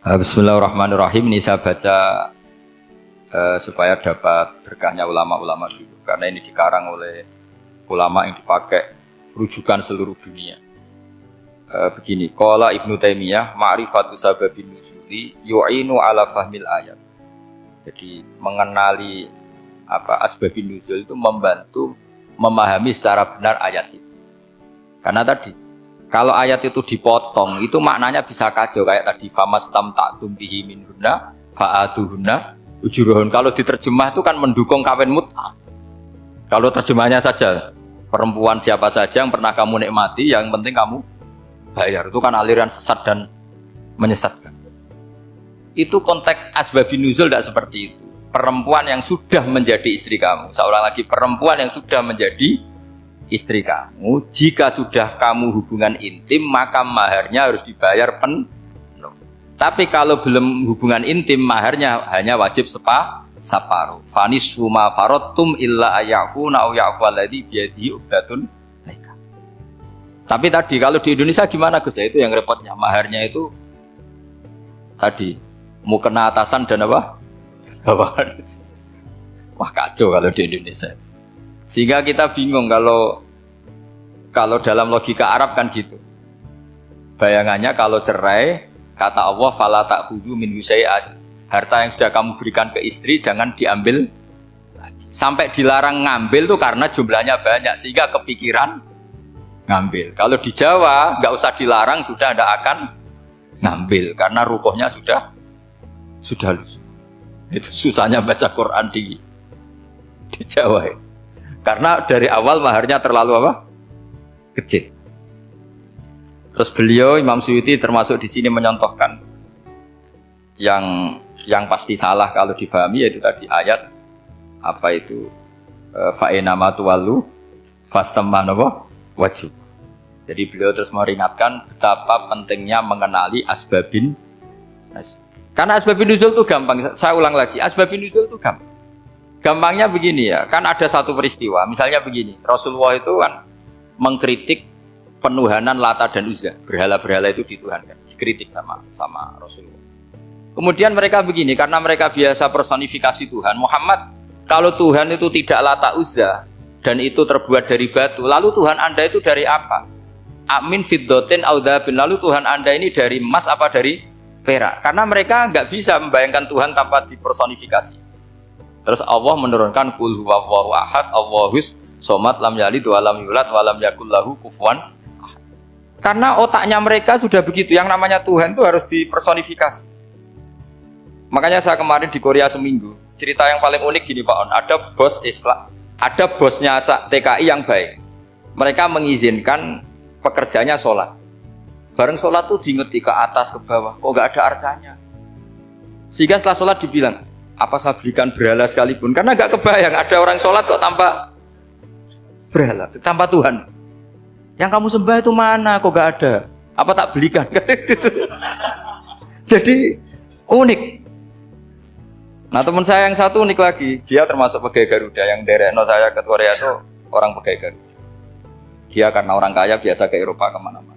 Bismillahirrahmanirrahim. Ini saya baca supaya dapat berkahnya ulama-ulama dulu. Karena ini dikarang oleh ulama yang dipakai rujukan seluruh dunia. Begini, qala Ibnu Taimiyah, ma'rifatu sababin nuzuli yu'inu ala fahmil ayat. Jadi mengenali asbabin nuzul itu membantu memahami secara benar ayat itu. Karena tadi kalau ayat itu dipotong, itu maknanya bisa kacau kayak tadi famastam ta'tum bihi minhunna fa'atuhunna ujurahun. Kalau diterjemah itu kan mendukung kawin mut'ah. Kalau terjemahnya saja perempuan siapa saja yang pernah kamu nikmati, yang penting kamu bayar. Itu kan aliran sesat dan menyesatkan. Itu konteks asbabun nuzul tidak seperti itu. Perempuan yang sudah menjadi istri kamu, seorang lagi perempuan yang sudah menjadi istri kamu, jika sudah kamu hubungan intim maka maharnya harus dibayar penuh. Tapi kalau belum hubungan intim, maharnya hanya wajib separuh. Fanisfu ma faradtum illa ayafuna aw ya'fu alladhi biyadihi uqdatun nikah. Tapi tadi kalau di Indonesia gimana Gus? Itu yang repotnya, maharnya itu tadi mau kena atasan dan apa? Bawahan. Wah kacau kalau di Indonesia. Sehingga kita bingung kalau dalam logika Arab kan gitu. Bayangannya kalau cerai, kata Allah fala ta'khudhu min syai'an. Harta yang sudah kamu berikan ke istri jangan diambil lagi. Sampai dilarang ngambil tuh karena jumlahnya banyak sehingga kepikiran ngambil. Kalau di Jawa enggak usah dilarang, sudah tidak akan ngambil karena rukuhnya sudah lusuh. Itu susahnya baca Quran di Jawa ya. Karena dari awal maharnya terlalu kecil. Terus beliau Imam Suyuti termasuk di sini menyontohkan yang pasti salah kalau difahami, yaitu tadi ayat fa inama tuwallu fasamma wajib. Jadi beliau terus meringatkan betapa pentingnya mengenali asbabin nuzul. Karena asbabin nuzul itu gampang. Saya ulang lagi, asbabin nuzul itu gampang. Gampangnya begini ya, kan ada satu peristiwa, misalnya begini, Rasulullah itu kan mengkritik penuhanan Lata dan Uzza, berhala-berhala itu dituhankan, dikritik sama Rasulullah. Kemudian mereka begini, karena mereka biasa personifikasi Tuhan, Muhammad, kalau Tuhan itu tidak Lata Uzza dan itu terbuat dari batu, lalu Tuhan Anda itu dari apa? Amin fiddotin audhabin, lalu Tuhan Anda ini dari emas apa dari perak? Karena mereka nggak bisa membayangkan Tuhan tanpa dipersonifikasi. Terus Allah menurunkan qul huwallahu ahad, Allahus somad, lam yalid wa lam yulad wa lam yakul lahu kufuwan ahad. Karena otaknya mereka sudah begitu, yang namanya Tuhan itu harus dipersonifikasi. Makanya saya kemarin di Korea seminggu, cerita yang paling unik gini Pak On, ada bos Islam, ada bosnya TKI yang baik. Mereka mengizinkan pekerjanya sholat. Bareng sholat tuh diingeti ke atas ke bawah, kok nggak ada arcanya. Sehingga setelah sholat dibilang, apa saya berikan berhala sekalipun, karena gak kebayang ada orang sholat kok tanpa berhala, tanpa Tuhan. Yang kamu sembah itu mana, kok gak ada, apa tak belikan. Jadi unik. Nah teman saya yang satu unik lagi, dia termasuk pegawai Garuda, yang derekno saya ke Korea itu orang pegawai Garuda. Dia karena orang kaya biasa ke Eropa kemana-mana.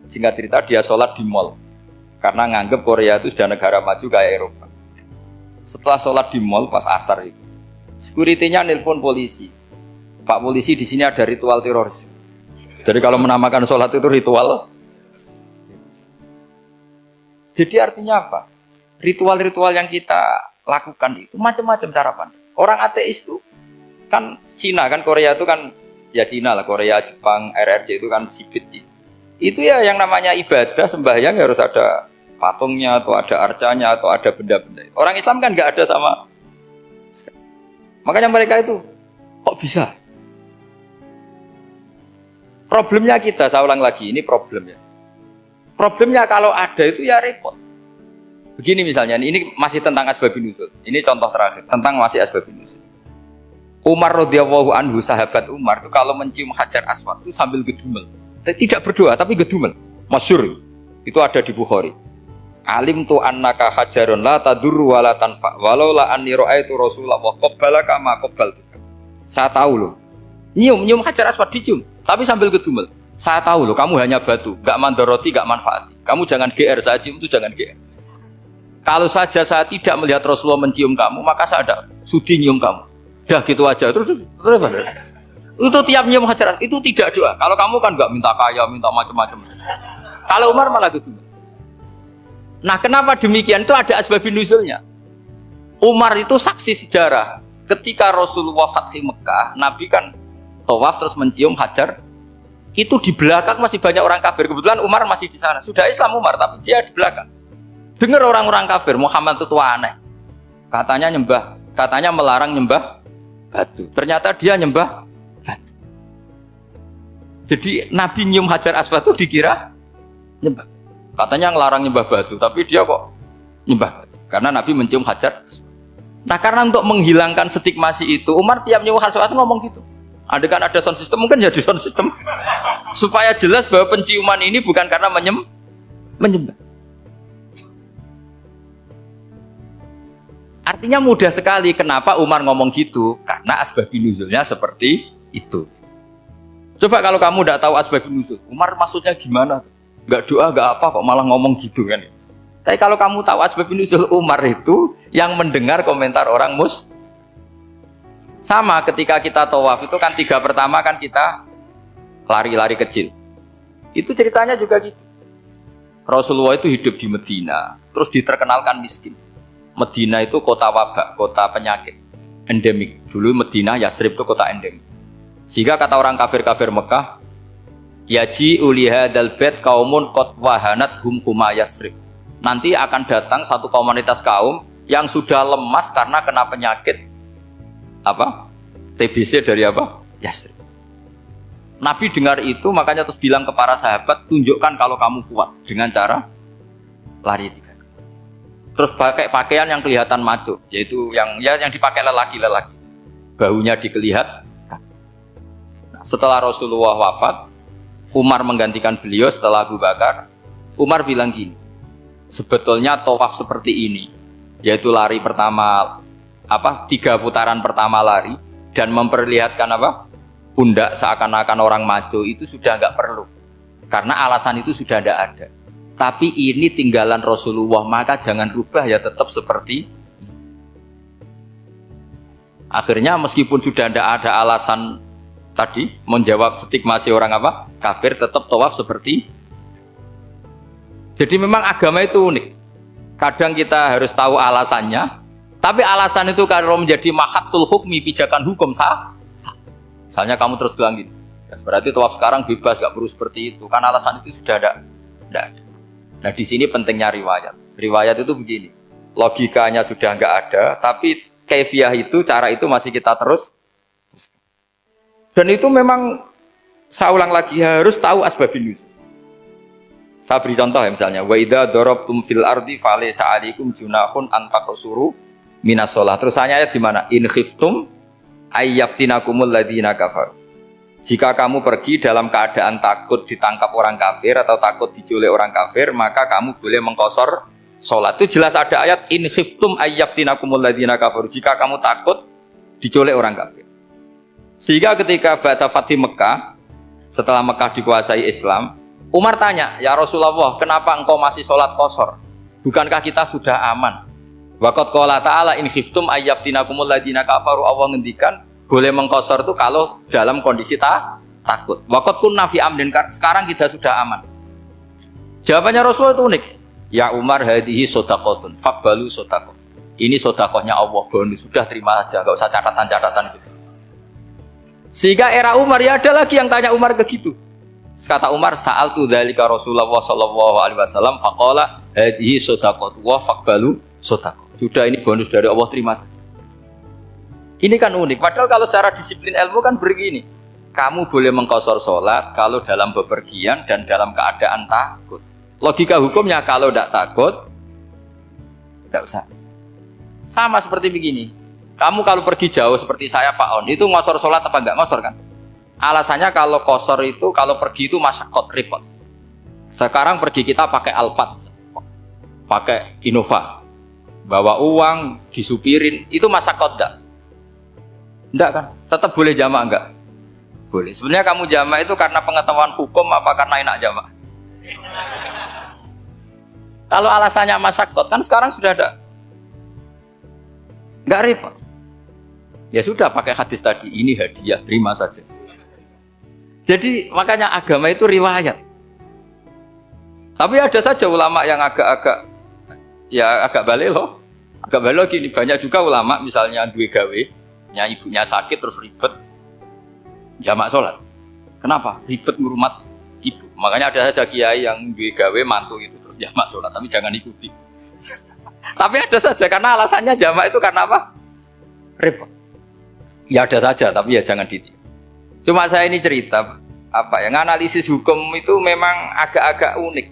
Singkat cerita dia sholat di mall karena nganggep Korea itu sudah negara maju kayak Eropa. Setelah sholat di mall pas asar itu, security-nya nelpon polisi. Pak polisi, di sini ada ritual teroris. Jadi kalau menamakan sholat itu ritual. Jadi artinya apa? Ritual-ritual yang kita lakukan itu macam-macam cara pandang. Orang ateis itu kan Cina, kan Korea itu kan ya Cina lah, Korea, Jepang, RRC itu kan sipit. Itu ya yang namanya ibadah sembahyang harus ada patungnya atau ada arcanya atau ada benda-benda. Orang Islam kan nggak ada sama. Makanya mereka itu kok bisa? Problemnya kita, saya ulang lagi, ini problemnya. Problemnya kalau ada itu ya repot. Begini misalnya, ini masih tentang asbabun nuzul. Ini contoh terakhir tentang masih asbabun nuzul. Umar radhiyallahu anhu, sahabat Umar itu kalau mencium Hajar Aswad itu sambil gedumel. Tidak berdoa tapi gedumel. Masyhur. Itu ada di Bukhari. Alim tu annaka hajarun la tadurru wa la tanfa walau la anni ra'aitu rasulullah wa qabbalaka ma qabbaltuka. Saya tahu loh. Nyium Hajar Aswad dicium tapi sambil gedumel. Saya tahu loh kamu hanya batu, enggak mandoroti, enggak manfaati. Kamu jangan GR, saya cium itu jangan GR. Kalau saja saya tidak melihat Rasulullah mencium kamu, maka saya ada sudi nyium kamu. Dah gitu aja. Terus itu tiap nyium Hajar itu tidak doa. Kalau kamu kan nggak minta kaya, minta macam-macam. Kalau Umar malah gitu. Nah, kenapa demikian? Itu ada asbabun nuzulnya. Umar itu saksi sejarah. Ketika Rasulullah Fathi Mekah, Nabi kan tawaf terus mencium Hajar. Itu di belakang masih banyak orang kafir. Kebetulan Umar masih di sana. Sudah Islam Umar, tapi dia di belakang. Dengar orang-orang kafir, Muhammad itu aneh. Katanya melarang nyembah batu. Ternyata dia nyembah batu. Jadi Nabi nyium Hajar Aswad itu dikira nyembah. Katanya ngelarang nyembah batu, tapi dia kok nyembah batu. Karena Nabi mencium Hajar Aswad. Nah, karena untuk menghilangkan stigmasi itu, Umar tiap nyium Hajar Aswad ngomong gitu. Ada kan ada sound system, mungkin jadi sound system. Supaya jelas bahwa penciuman ini bukan karena menyembah. Artinya mudah sekali kenapa Umar ngomong gitu, karena asbabun nuzulnya seperti itu. Coba kalau kamu tidak tahu asbabun nuzul, Umar maksudnya gimana? Gak doa, gak apa kok malah ngomong gitu kan. Tapi kalau kamu tahu asbabun nuzul Umar itu yang mendengar komentar orang sama ketika kita tawaf itu kan 3 pertama kan kita lari-lari kecil. Itu ceritanya juga gitu. Rasulullah itu hidup di Medina, terus diterkenalkan miskin. Medina itu kota wabak, kota penyakit, endemik. Dulu Medina, Yasrib itu kota endemik. Sehingga kata orang kafir-kafir Mekah, yaji uliha dalbet kaumun kot wahanat huma Yasrib. Nanti akan datang satu komunitas kaum yang sudah lemas karena kena penyakit TBC dari Yasrib. Nabi dengar itu, makanya terus bilang ke para sahabat, tunjukkan kalau kamu kuat dengan cara lari 3. Terus pakai pakaian yang kelihatan maco, yaitu yang dipakai lelaki-lelaki. Bahunya dikelihat. Nah, setelah Rasulullah wafat, Umar menggantikan beliau setelah Abu Bakar. Umar bilang gini, sebetulnya tawaf seperti ini, yaitu lari pertama 3 putaran pertama lari dan memperlihatkan pundak seakan-akan orang maco itu sudah nggak perlu. Karena alasan itu sudah tidak ada. Tapi ini tinggalan Rasulullah, maka jangan rubah ya, tetap seperti ini. Akhirnya meskipun sudah tidak ada alasan tadi menjawab stigmasi orang kafir, tetap tawaf seperti. Jadi memang agama itu unik. Kadang kita harus tahu alasannya, tapi alasan itu kalau menjadi mahatul hukmi, pijakan hukum sah. Misalnya kamu terus bilang gitu, ya berarti tawaf sekarang bebas, gak perlu seperti itu. Kan alasan itu sudah tidak ada. Nah, di sini pentingnya riwayat. Riwayat itu begini, logikanya sudah nggak ada, tapi kaifiyah itu, cara itu masih kita terus. Dan itu memang, saya ulang lagi, harus tahu asbabun nuzul. Saya beri contoh ya, misalnya, wa idza darabtum fil ardi falaysa 'alaikum junahun an taqsuru minas shalah. Terus ayat di mana? In khiftum ayyaftinakumul ladzina kafaru. Jika kamu pergi dalam keadaan takut ditangkap orang kafir atau takut diculik orang kafir, maka kamu boleh mengqasar sholat. Itu jelas ada ayat in khiftum ayyaftinakumul ladzina kafaru. Jika kamu takut diculik orang kafir. Sehingga ketika ba'da Fathi Mekah, setelah Mekah dikuasai Islam, Umar tanya, ya Rasulullah, kenapa engkau masih sholat qasar? Bukankah kita sudah aman? Waqad qala ta'ala in khiftum ayyaftinakumul ladzina kafaru. Allah ngendikan boleh mengqasar itu kalau dalam kondisi takut. Waqad kunna fi amrin, sekarang kita sudah aman. Jawabannya Rasulullah itu unik. Ya Umar, hadihi shadaqatun faqbalu shadaqah. Ini sedekahnya Allah, bonus, sudah terima aja, enggak usah catatan-catatan gitu. Sehingga era Umar ya ada lagi yang tanya Umar ke gitu. Kata Umar, sa'altu dzalika Rasulullah sallallahu alaihi wasallam faqala hadihi shadaqatu wa faqbalu shadaqah. Sudah, ini bonus dari Allah, terima saja. Ini kan unik. Padahal kalau secara disiplin ilmu kan begini. Kamu boleh mengqasar sholat kalau dalam bepergian dan dalam keadaan takut. Logika hukumnya kalau tidak takut, tidak usah. Sama seperti begini. Kamu kalau pergi jauh seperti saya Pak On, itu ngqasar sholat apa enggak ngqasar kan? Alasannya kalau qasar itu, kalau pergi itu masyakot, repot. Sekarang pergi kita pakai Alphard, pakai Innova, bawa uang, disupirin, itu masyakot enggak? Enggak kan? Tetap boleh jamak enggak? Boleh. Sebenarnya kamu jamak itu karena pengetahuan hukum apa karena enak jamak? Kalau alasannya masyakot kan sekarang sudah ada. Nggak repot. Ya sudah pakai hadis tadi, ini hadiah, terima saja. Jadi makanya agama itu riwayat. Tapi ada saja ulama yang agak-agak balik loh. Agak balik gini, banyak juga ulama misalnya duwe gawe, ibunya sakit terus ribet jamak sholat. Kenapa? Ribet ngurumat ibu. Makanya ada saja kiai yang duwe gawe mantu itu terus jamak sholat, tapi jangan ikuti. Tapi ada saja karena alasannya jamak itu karena apa? Repot. Ya ada saja, tapi ya jangan ditiru. Cuma saya ini cerita yang analisis hukum itu memang agak-agak unik.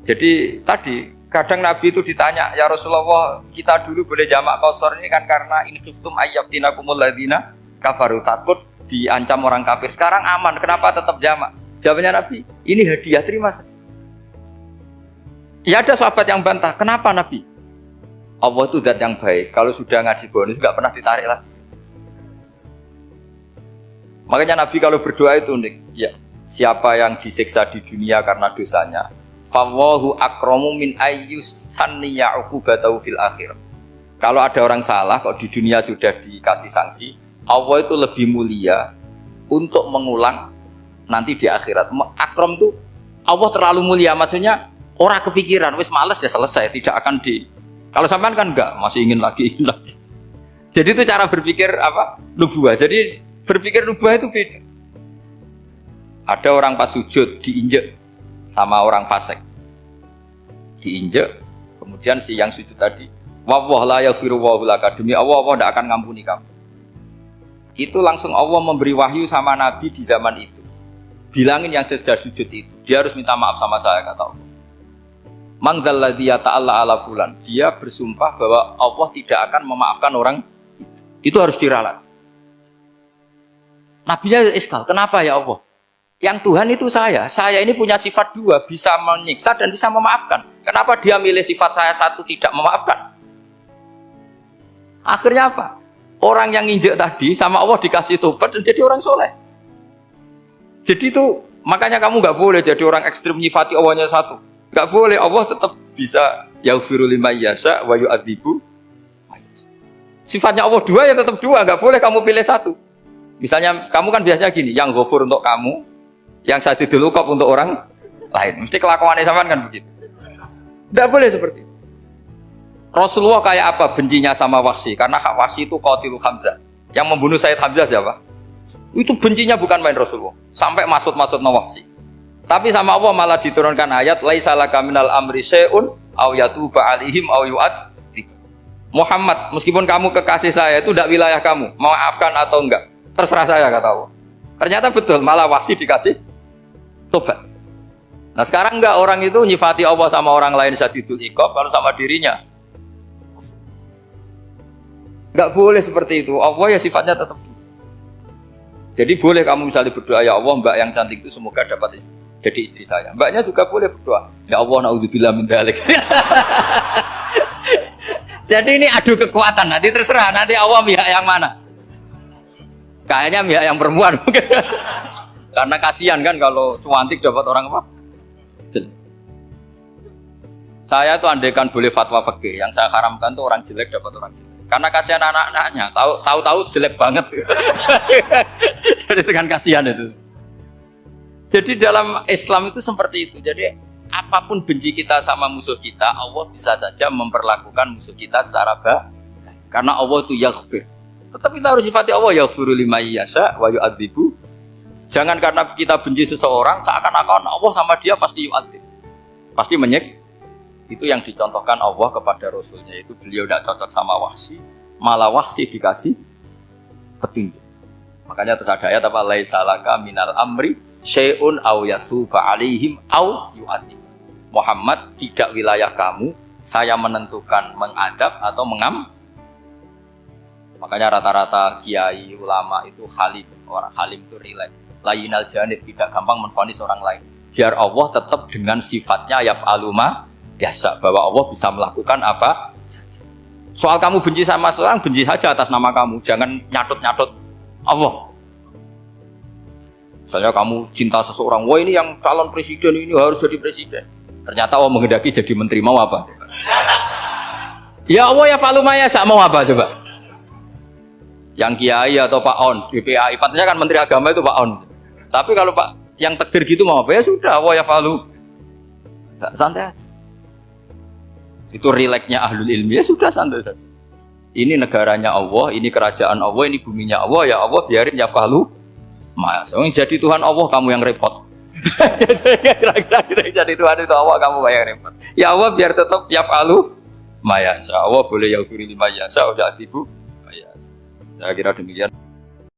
Jadi tadi kadang Nabi itu ditanya, ya Rasulullah, kita dulu boleh jamak qasar ini kan karena in khiftum ayyafdinakumul ladzina kafaru, takut diancam orang kafir. Sekarang aman, kenapa tetap jamak? Jawabnya Nabi, ini hadiah, terima saja. Ya ada sahabat yang bantah, kenapa Nabi? Allah itu zat yang baik, kalau sudah ngaji bonus nggak pernah ditarik lagi. Makanya Nabi kalau berdoa itu unik, ya siapa yang disiksa di dunia karena dosanya, fawahu akramu min ayyus sanniya uqubatahu fil akhir. Kalau ada orang salah kok di dunia sudah dikasih sanksi, Allah itu lebih mulia untuk mengulang nanti di akhirat. Akram itu Allah terlalu mulia, maksudnya orang kepikiran wis males ya selesai, tidak akan di. Kalau sampean kan enggak, masih ingin lagi. Jadi itu cara berpikir nubuah. Jadi berpikir nubuah itu beda. Ada orang pas sujud diinjek sama orang fasik, diinjek, kemudian si yang sujud tadi, wawah la yaghfiru wallahu laka, demi Allah tidak akan ngampuni kamu. Itu langsung Allah memberi wahyu sama Nabi di zaman itu, bilangin yang sedang sujud itu, dia harus minta maaf sama saya, kata Allah. Mangdzalladzi yata'alla ala fulan, dia bersumpah bahwa Allah tidak akan memaafkan orang itu harus diralat. Nabinya iskal, kenapa ya Allah? Yang Tuhan itu saya ini punya sifat dua, bisa menyiksa dan bisa memaafkan. Kenapa dia milih sifat saya satu tidak memaafkan? Akhirnya apa? Orang yang nginjek tadi sama Allah dikasih tobat dan jadi orang soleh. Jadi itu makanya kamu nggak boleh jadi orang ekstrim nyifati Allahnya satu. Nggak boleh, Allah tetap bisa yaghfiru liman yasha wa yu'adzibu. Sifatnya Allah dua ya tetap dua, nggak boleh kamu pilih satu. Misalnya kamu kan biasanya gini, yang ghafur untuk kamu, yang sadidul uqab untuk orang lain. Mesti kelakuannya sampean kan begitu. Tidak boleh seperti itu. Rasulullah kayak apa bencinya sama Wahsy? Karena Wahsy itu qatilu Hamzah. Yang membunuh Sayyid Hamzah siapa? Itu bencinya bukan main Rasulullah. Sampai maksud-maksud Wahsy. Tapi sama Allah malah diturunkan ayat laisa laka minal amri syai'un aw yatuba alaihim aw yu'adzib. Muhammad, meskipun kamu kekasih saya itu tidak wilayah kamu, maafkan atau enggak, terserah saya, kata Allah. Ternyata betul, malah Wahsy dikasih tobat. Nah sekarang enggak, orang itu nyifati Allah sama orang lain syadidul iqab, kalau sama dirinya enggak boleh seperti itu. Allah ya sifatnya tetap. Jadi boleh kamu misalnya berdoa, ya Allah mbak yang cantik itu semoga dapat jadi istri saya. Mbaknya juga boleh berdoa, ya Allah naudzubillah min dzalik. Jadi ini adu kekuatan, nanti terserah, nanti Allah pihak yang mana. Kayaknya pihak yang perempuan mungkin. Karena kasihan kan kalau cantik dapat orang apa? Jelek. Saya tuh andaikan boleh fatwa fikih, yang saya haramkan tuh orang jelek dapat orang jelek. Karena kasihan anak-anaknya, tahu-tahu jelek banget. Jadi itu kan kasihan itu. Jadi dalam Islam itu seperti itu. Jadi apapun benci kita sama musuh kita, Allah bisa saja memperlakukan musuh kita secara baik. Karena Allah itu yaghfir. Tetap kita harus sifati Allah yaghfiru liman yasha wa yu'adzibu. Jangan karena kita benci seseorang seakan-akan Allah sama dia pasti yu'adzib. Pasti menyek. Itu yang dicontohkan Allah kepada Rasulnya, itu beliau tidak cocok sama Wahsy, malah Wahsy dikasih petunjuk. Makanya terus ada ayat apa? Laisa laka minal amri syai'un aw yatuba alaihim aw yu'adzib. Muhammad, tidak wilayah kamu, saya menentukan mengadab atau mengam. Makanya rata-rata kiai ulama itu halim. Orang halim itu rileks, layinal janib, tidak gampang menvonis orang lain. Biar Allah tetap dengan sifatnya yaf'alu ma yasha, bahwa Allah bisa melakukan apa saja. Soal kamu benci sama seorang, benci saja atas nama kamu, jangan nyatut-nyatut Allah. Misalnya kamu cinta seseorang, wah ini yang calon presiden ini harus jadi presiden. Ternyata Allah menghendaki jadi menteri, mau apa? Ya Allah ya falu maya sak, mau apa coba? Yang kiai atau Pak On, BPAI, pantasnya kan menteri agama itu Pak On. Tapi kalau Pak yang takdir gitu mau apa? Ya sudah, Allah ya falu. Santai aja. Itu rileksnya ahlul ilmi, ya sudah santai saja. Ini negaranya Allah, ini kerajaan Allah, ini buminya Allah, ya Allah biarin ya falu. Mas, jadi Tuhan Allah kamu yang repot. Kira-kira jadi Tuhan itu Allah kamu yang repot. Ya Allah biar tetap ya falu. Maya, Allah boleh yaufiri lima yasa, udah atibu. Saya kira demikian.